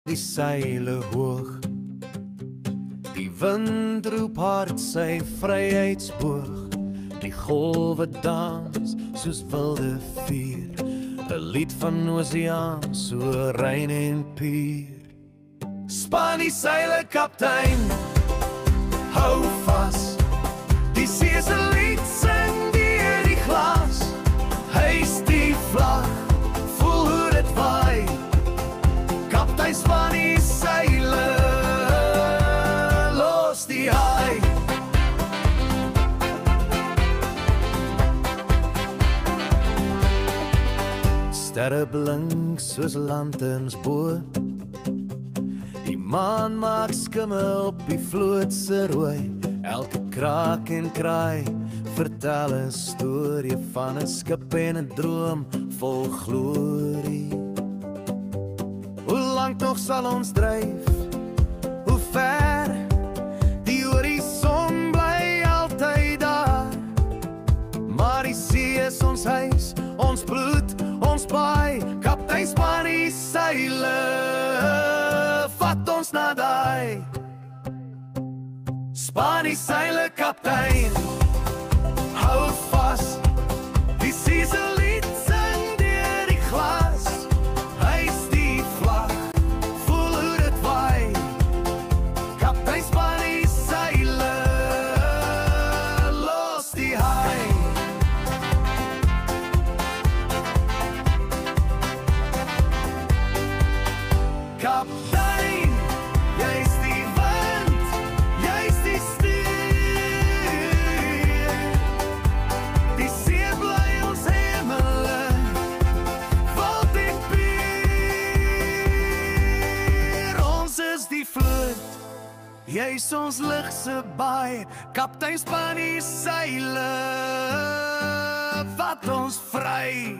die seile hoog. Die wind roep hard sy vryheidsboog. Die golwe dans soos wilde vuur. 'n lied van oseaan so rein en puur. Span die seile kaptein, hou vas. Die see se lied sing deur die glas. Hys die vlag, voel hoe dit waai. Kaptein span die seile, los die haai. Sterre blink soos lanterns bo. Die maan maak skimme op die vloot se rooi. Elke kraak en kraai vertel 'n storie van 'n skip en 'n droom vol glorie. Hoe lank nog sal ons dryf? Hoe ver? Die horison bly altyd daar. Maar die see is ons huis, ons bloed, ons baai. Kaptein span die seile, vat ons na daai. Span die seile kaptein, hou vas. Die see se lied sing deur die glas. Hys die vlag, voel hoe dit waai. Kaptein span die seile, los die haai. Kaptein, jy's die wind, jy's die stuur. Die see bly ons hemele, valt en puur. Ons is die vloot, jy's ons lig se baai. Kaptein span die seile, vat ons vry.